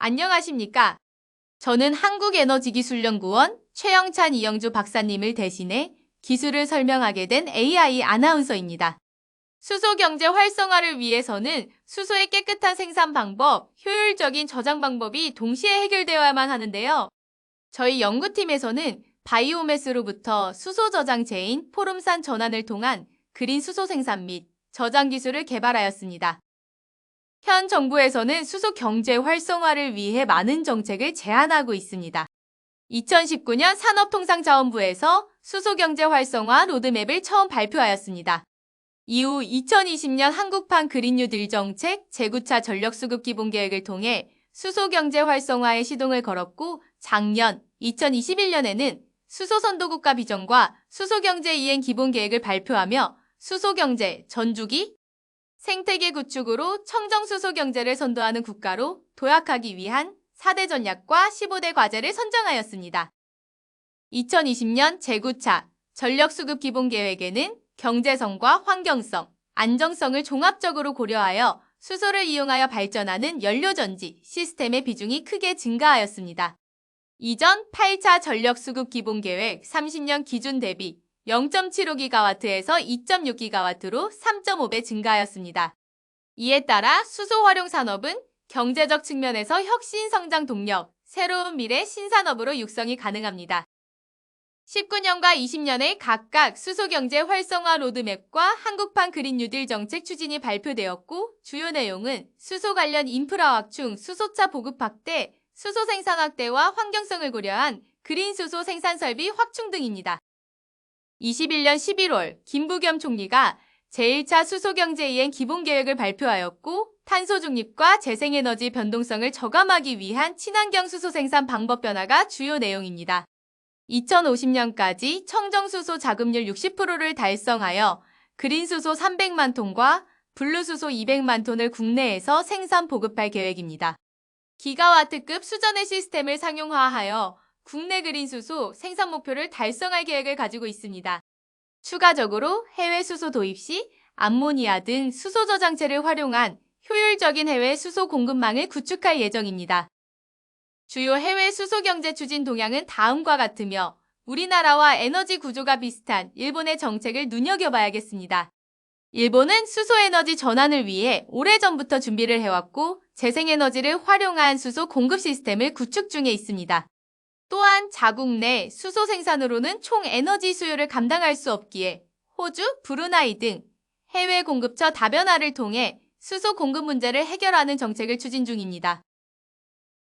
안녕하십니까? 저는 한국에너지기술연구원 최영찬 이영주 박사님을 대신해 기술을 설명하게 된 AI 아나운서입니다. 수소 경제 활성화를 위해서는 수소의 깨끗한 생산 방법, 효율적인 저장 방법이 동시에 해결되어야만 하는데요. 저희 연구팀에서는 바이오매스로부터 수소 저장체인 포름산 전환을 통한 그린 수소 생산 및 저장 기술을 개발하였습니다. 현 정부에서는 수소 경제 활성화를 위해 많은 정책을 제안하고 있습니다. 2019년 산업통상자원부에서 수소 경제 활성화 로드맵을 처음 발표하였습니다. 이후 2020년 한국판 그린 뉴딜 정책 제9차 전력수급 기본계획을 통해 수소 경제 활성화에 시동을 걸었고, 작년 2021년에는 수소 선도국가 비전과 수소 경제 이행 기본계획을 발표하며 수소 경제 전주기 생태계 구축으로 청정수소 경제를 선도하는 국가로 도약하기 위한 4대 전략과 15대 과제를 선정하였습니다. 2020년 제9차 전력수급 기본계획에는 경제성과 환경성, 안정성을 종합적으로 고려하여 수소를 이용하여 발전하는 연료전지 시스템의 비중이 크게 증가하였습니다. 이전 8차 전력수급 기본계획 30년 기준 대비 0.75기가와트에서 2.6기가와트로 3.5배 증가하였습니다. 이에 따라 수소 활용 산업은 경제적 측면에서 혁신 성장 동력, 새로운 미래 신산업으로 육성이 가능합니다. 19년과 20년에 각각 수소 경제 활성화 로드맵과 한국판 그린 뉴딜 정책 추진이 발표되었고, 주요 내용은 수소 관련 인프라 확충, 수소차 보급 확대, 수소 생산 확대와 환경성을 고려한 그린 수소 생산 설비 확충 등입니다. 21년 11월 김부겸 총리가 제1차 수소경제 이행 기본계획을 발표하였고, 탄소 중립과 재생에너지 변동성을 저감하기 위한 친환경 수소 생산 방법 변화가 주요 내용입니다. 2050년까지 청정수소 자급률 60%를 달성하여 그린수소 300만 톤과 블루수소 200만 톤을 국내에서 생산 보급할 계획입니다. 기가와트급 수전의 시스템을 상용화하여 국내 그린수소 생산 목표를 달성할 계획을 가지고 있습니다. 추가적으로 해외 수소 도입 시 암모니아 등 수소 저장체를 활용한 효율적인 해외 수소 공급망을 구축할 예정입니다. 주요 해외 수소 경제 추진 동향은 다음과 같으며, 우리나라와 에너지 구조가 비슷한 일본의 정책을 눈여겨봐야겠습니다. 일본은 수소에너지 전환을 위해 오래전부터 준비를 해왔고, 재생에너지를 활용한 수소 공급 시스템을 구축 중에 있습니다. 또한 자국 내 수소 생산으로는 총 에너지 수요를 감당할 수 없기에 호주, 브루나이 등 해외 공급처 다변화를 통해 수소 공급 문제를 해결하는 정책을 추진 중입니다.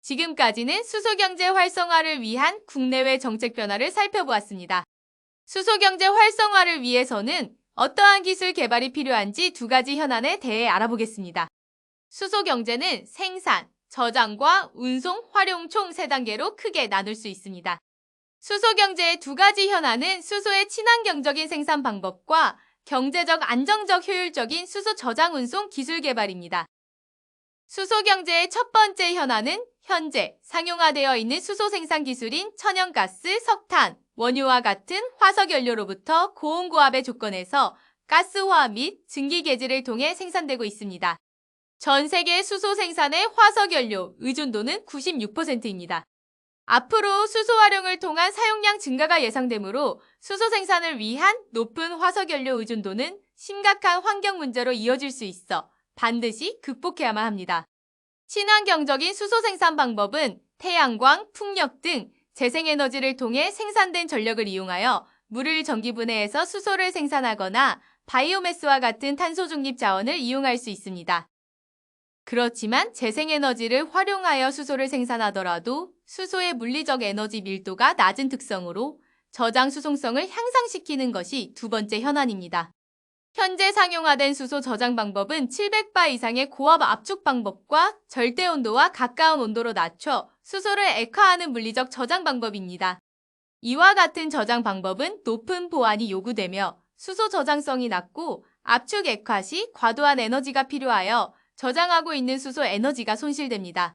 지금까지는 수소 경제 활성화를 위한 국내외 정책 변화를 살펴보았습니다. 수소 경제 활성화를 위해서는 어떠한 기술 개발이 필요한지 두 가지 현안에 대해 알아보겠습니다. 수소 경제는 생산, 저장과 운송, 활용 총 3단계로 크게 나눌 수 있습니다. 수소 경제의 두 가지 현안은 수소의 친환경적인 생산 방법과 경제적 안정적 효율적인 수소 저장 운송 기술 개발입니다. 수소 경제의 첫 번째 현안은 현재 상용화되어 있는 수소 생산 기술인 천연가스, 석탄, 원유와 같은 화석연료로부터 고온고압의 조건에서 가스화 및 증기개질을 통해 생산되고 있습니다. 전 세계 수소 생산의 화석연료 의존도는 96%입니다. 앞으로 수소 활용을 통한 사용량 증가가 예상되므로 수소 생산을 위한 높은 화석연료 의존도는 심각한 환경 문제로 이어질 수 있어 반드시 극복해야만 합니다. 친환경적인 수소 생산 방법은 태양광, 풍력 등 재생에너지를 통해 생산된 전력을 이용하여 물을 전기분해해서 수소를 생산하거나 바이오매스와 같은 탄소 중립 자원을 이용할 수 있습니다. 그렇지만 재생에너지를 활용하여 수소를 생산하더라도 수소의 물리적 에너지 밀도가 낮은 특성으로 저장 수송성을 향상시키는 것이 두 번째 현안입니다. 현재 상용화된 수소 저장 방법은 700바 이상의 고압 압축 방법과 절대 온도와 가까운 온도로 낮춰 수소를 액화하는 물리적 저장 방법입니다. 이와 같은 저장 방법은 높은 보안이 요구되며 수소 저장성이 낮고 압축 액화 시 과도한 에너지가 필요하여 저장하고 있는 수소 에너지가 손실됩니다.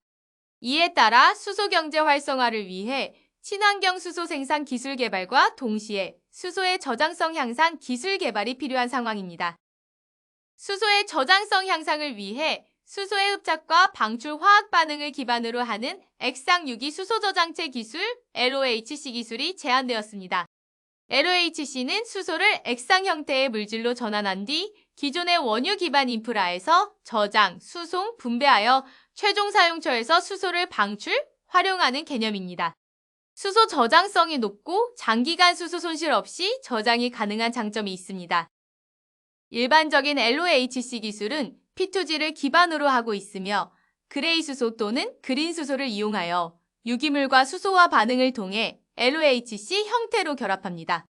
이에 따라 수소 경제 활성화를 위해 친환경 수소 생산 기술 개발과 동시에 수소의 저장성 향상 기술 개발이 필요한 상황입니다. 수소의 저장성 향상을 위해 수소의 흡착과 방출 화학 반응을 기반으로 하는 액상 유기 수소 저장체 기술 LOHC 기술이 제안되었습니다. LOHC는 수소를 액상 형태의 물질로 전환한 뒤 기존의 원유 기반 인프라에서 저장, 수송, 분배하여 최종 사용처에서 수소를 방출, 활용하는 개념입니다. 수소 저장성이 높고 장기간 수소 손실 없이 저장이 가능한 장점이 있습니다. 일반적인 LOHC 기술은 P2G를 기반으로 하고 있으며 그레이 수소 또는 그린 수소를 이용하여 유기물과 수소와 반응을 통해 LOHC 형태로 결합합니다.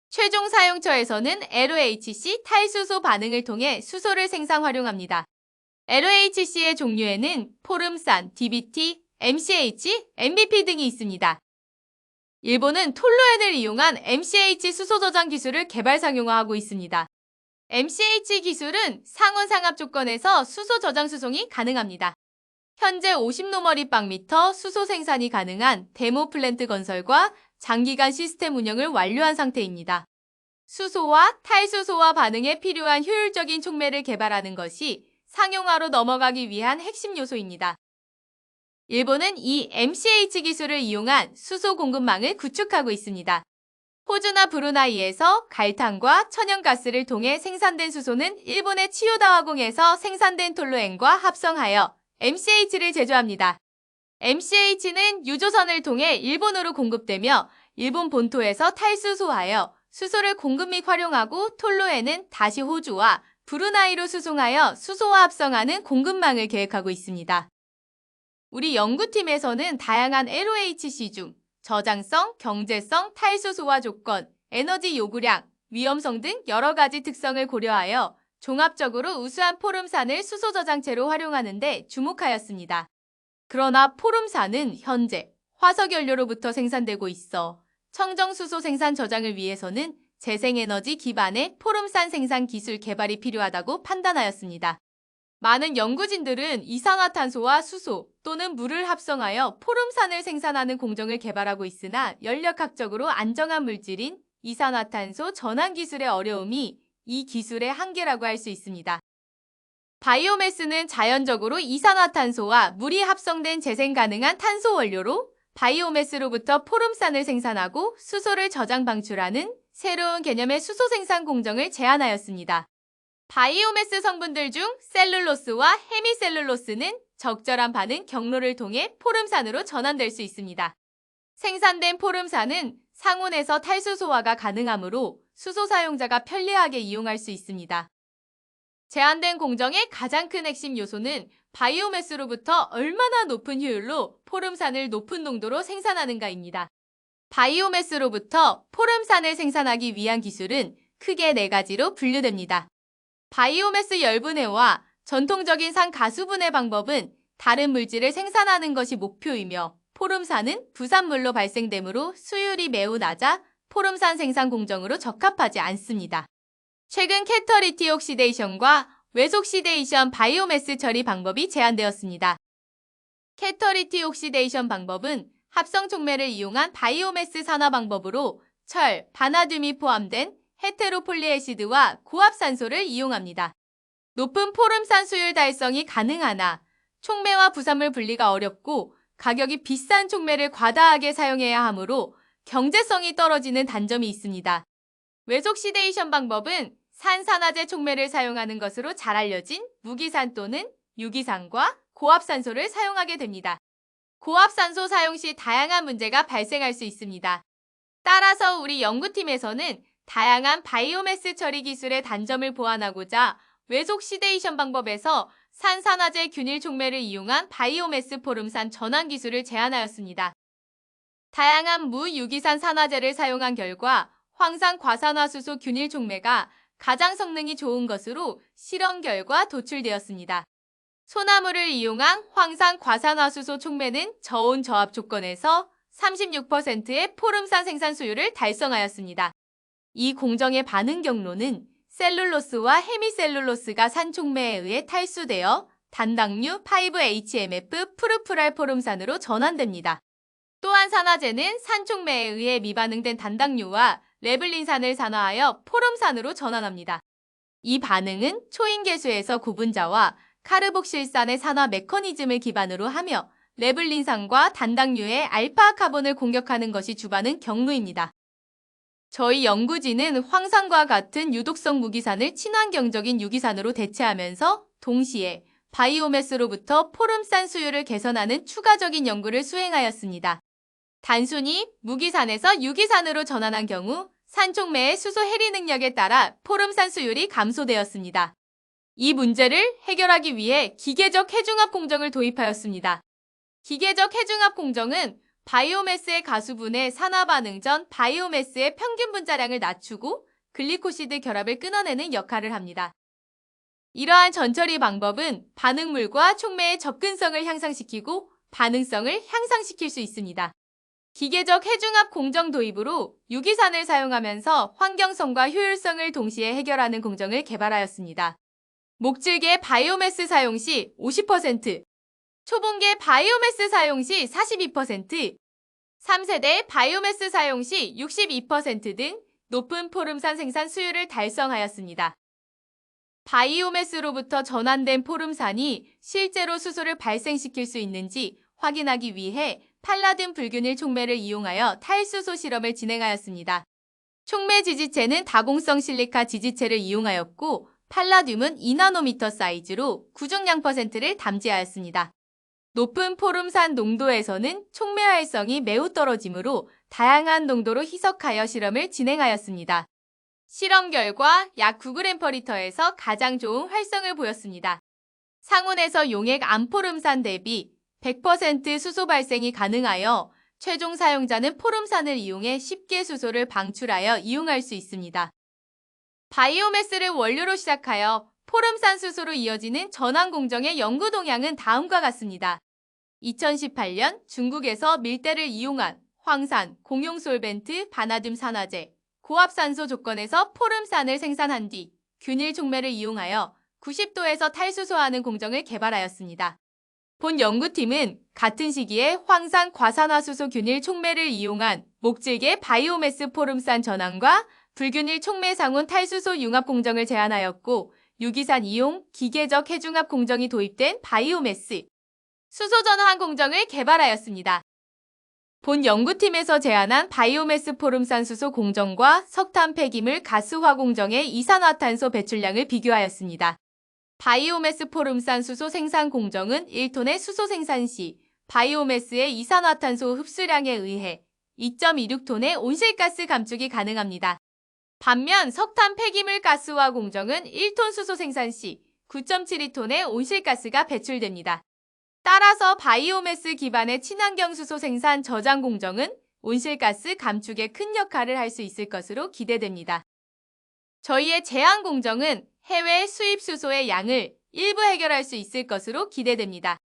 최종 사용처에서는 LOHC 탈수소 반응을 통해 수소를 생산 활용합니다. LOHC의 종류에는 포름산, DBT, MCH, MVP 등이 있습니다. 일본은 톨루엔을 이용한 MCH 수소 저장 기술을 개발 상용화하고 있습니다. MCH 기술은 상온 상압 조건에서 수소 저장 수송이 가능합니다. 현재 50노멀리방미터 수소 생산이 가능한 데모 플랜트 건설과 장기간 시스템 운영을 완료한 상태입니다. 수소와 탈수소와 반응에 필요한 효율적인 촉매를 개발하는 것이 상용화로 넘어가기 위한 핵심 요소입니다. 일본은 이 MCH 기술을 이용한 수소 공급망을 구축하고 있습니다. 호주나 브루나이에서 갈탄과 천연가스를 통해 생산된 수소는 일본의 치요다 화공에서 생산된 톨루엔과 합성하여 MCH를 제조합니다. MCH는 유조선을 통해 일본으로 공급되며 일본 본토에서 탈수소하여 수소를 공급 및 활용하고 톨루엔은 다시 호주와 브루나이로 수송하여 수소와 합성하는 공급망을 계획하고 있습니다. 우리 연구팀에서는 다양한 LOHC 중 저장성, 경제성, 탈수소화 조건, 에너지 요구량, 위험성 등 여러 가지 특성을 고려하여 종합적으로 우수한 포름산을 수소 저장체로 활용하는 데 주목하였습니다. 그러나 포름산은 현재 화석연료로부터 생산되고 있어 청정수소 생산 저장을 위해서는 재생에너지 기반의 포름산 생산 기술 개발이 필요하다고 판단하였습니다. 많은 연구진들은 이산화탄소와 수소 또는 물을 합성하여 포름산을 생산하는 공정을 개발하고 있으나 연력학적으로 안정한 물질인 이산화탄소 전환 기술의 어려움이 이 기술의 한계라고 할 수 있습니다. 바이오매스는 자연적으로 이산화탄소와 물이 합성된 재생 가능한 탄소 원료로 바이오매스로부터 포름산을 생산하고 수소를 저장 방출하는 새로운 개념의 수소 생산 공정을 제안하였습니다. 바이오매스 성분들 중 셀룰로스와 헤미셀룰로스는 적절한 반응 경로를 통해 포름산으로 전환될 수 있습니다. 생산된 포름산은 상온에서 탈수소화가 가능하므로 수소 사용자가 편리하게 이용할 수 있습니다. 제한된 공정의 가장 큰 핵심 요소는 바이오매스로부터 얼마나 높은 효율로 포름산을 높은 농도로 생산하는가입니다. 바이오매스로부터 포름산을 생산하기 위한 기술은 크게 4가지로 분류됩니다. 바이오매스 열분해와 전통적인 산가수분해 방법은 다른 물질을 생산하는 것이 목표이며 포름산은 부산물로 발생되므로 수율이 매우 낮아 포름산 생산 공정으로 적합하지 않습니다. 최근 캐터리티 옥시데이션과 외속시데이션 바이오매스 처리 방법이 제안되었습니다. 캐터리티 옥시데이션 방법은 합성 촉매를 이용한 바이오매스 산화 방법으로 철, 바나듐이 포함된 헤테로폴리에시드와 고압산소를 이용합니다. 높은 포름산 수율 달성이 가능하나 촉매와 부산물 분리가 어렵고 가격이 비싼 촉매를 과다하게 사용해야 하므로 경제성이 떨어지는 단점이 있습니다. 외속시데이션 방법은 산산화제 촉매를 사용하는 것으로 잘 알려진 무기산 또는 유기산과 고압산소를 사용하게 됩니다. 고압산소 사용 시 다양한 문제가 발생할 수 있습니다. 따라서 우리 연구팀에서는 다양한 바이오매스 처리 기술의 단점을 보완하고자 외속시데이션 방법에서 산산화제 균일 촉매를 이용한 바이오매스 포름산 전환 기술을 제안하였습니다. 다양한 무유기산 산화제를 사용한 결과 황산 과산화수소 균일 촉매가 가장 성능이 좋은 것으로 실험 결과 도출되었습니다. 소나무를 이용한 황산 과산화수소 촉매는 저온 저압 조건에서 36%의 포름산 생산 수율을 달성하였습니다. 이 공정의 반응 경로는 셀룰로스와 헤미셀룰로스가 산촉매에 의해 탈수되어 단당류 5-HMF 푸르푸랄 포름산으로 전환됩니다. 또한 산화제는 산촉매에 의해 미반응된 단당류와 레블린산을 산화하여 포름산으로 전환합니다. 이 반응은 초인계수에서 구분자와 카르복실산의 산화 메커니즘을 기반으로 하며 레블린산과 단당류의 알파 카본을 공격하는 것이 주반은 경로입니다. 저희 연구진은 황산과 같은 유독성 무기산을 친환경적인 유기산으로 대체하면서 동시에 바이오매스로부터 포름산 수율을 개선하는 추가적인 연구를 수행하였습니다. 단순히 무기산에서 유기산으로 전환한 경우 산촉매의 수소 해리 능력에 따라 포름산 수율이 감소되었습니다. 이 문제를 해결하기 위해 기계적 해중합 공정을 도입하였습니다. 기계적 해중합 공정은 바이오매스의 가수분해 산화 반응 전 바이오매스의 평균 분자량을 낮추고 글리코시드 결합을 끊어내는 역할을 합니다. 이러한 전처리 방법은 반응물과 촉매의 접근성을 향상시키고 반응성을 향상시킬 수 있습니다. 기계적 해중합 공정 도입으로 유기산을 사용하면서 환경성과 효율성을 동시에 해결하는 공정을 개발하였습니다. 목질계 바이오매스 사용 시 50%, 초봉계 바이오매스 사용 시 42%, 3세대 바이오매스 사용 시 62% 등 높은 포름산 생산 수율을 달성하였습니다. 바이오매스로부터 전환된 포름산이 실제로 수소를 발생시킬 수 있는지 확인하기 위해 팔라듐 불균일 촉매를 이용하여 탈수소 실험을 진행하였습니다. 촉매 지지체는 다공성 실리카 지지체를 이용하였고 팔라듐은 2나노미터 사이즈로 구중량 %를 담지하였습니다. 높은 포름산 농도에서는 촉매 활성이 매우 떨어지므로 다양한 농도로 희석하여 실험을 진행하였습니다. 실험 결과 약 9g/L에서 가장 좋은 활성을 보였습니다. 상온에서 용액 암포름산 대비 100% 수소 발생이 가능하여 최종 사용자는 포름산을 이용해 쉽게 수소를 방출하여 이용할 수 있습니다. 바이오매스를 원료로 시작하여 포름산 수소로 이어지는 전환 공정의 연구 동향은 다음과 같습니다. 2018년 중국에서 밀대를 이용한 황산, 공용 솔벤트, 바나듐 산화제, 고압산소 조건에서 포름산을 생산한 뒤 균일 촉매를 이용하여 90도에서 탈수소하는 공정을 개발하였습니다. 본 연구팀은 같은 시기에 황산 과산화수소 균일 촉매를 이용한 목질계 바이오매스 포름산 전환과 불균일 촉매 상온 탈수소 융합 공정을 제안하였고 유기산 이용 기계적 해중합 공정이 도입된 바이오매스 수소 전환 공정을 개발하였습니다. 본 연구팀에서 제안한 바이오매스 포름산 수소 공정과 석탄 폐기물 가스화 공정의 이산화탄소 배출량을 비교하였습니다. 바이오매스 포름산 수소 생산 공정은 1톤의 수소 생산 시 바이오매스의 이산화탄소 흡수량에 의해 2.26톤의 온실가스 감축이 가능합니다. 반면 석탄 폐기물 가스화 공정은 1톤 수소 생산 시 9.72톤의 온실가스가 배출됩니다. 따라서 바이오매스 기반의 친환경 수소 생산 저장 공정은 온실가스 감축에 큰 역할을 할 수 있을 것으로 기대됩니다. 저희의 제한 공정은 해외 수입 수소의 양을 일부 해결할 수 있을 것으로 기대됩니다.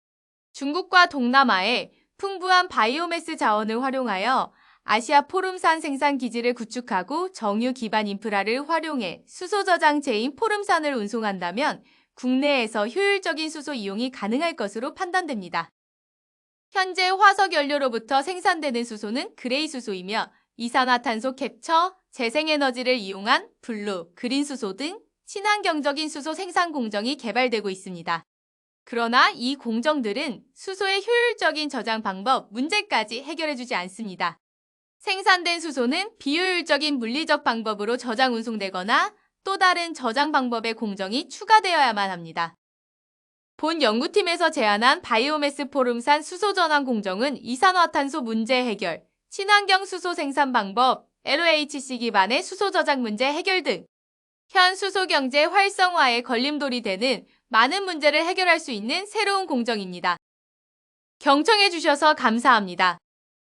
중국과 동남아에 풍부한 바이오매스 자원을 활용하여 아시아 포름산 생산 기지를 구축하고 정유 기반 인프라를 활용해 수소 저장체인 포름산을 운송한다면 국내에서 효율적인 수소 이용이 가능할 것으로 판단됩니다. 현재 화석 연료로부터 생산되는 수소는 그레이 수소이며 이산화탄소 캡처, 재생에너지를 이용한 블루, 그린 수소 등 친환경적인 수소 생산 공정이 개발되고 있습니다. 그러나 이 공정들은 수소의 효율적인 저장 방법 문제까지 해결해주지 않습니다. 생산된 수소는 비효율적인 물리적 방법으로 저장 운송되거나 또 다른 저장 방법의 공정이 추가되어야만 합니다. 본 연구팀에서 제안한 바이오매스 포름산 수소 전환 공정은 이산화탄소 문제 해결, 친환경 수소 생산 방법, LOHC 기반의 수소 저장 문제 해결 등 현 수소 경제 활성화에 걸림돌이 되는 많은 문제를 해결할 수 있는 새로운 공정입니다. 경청해 주셔서 감사합니다.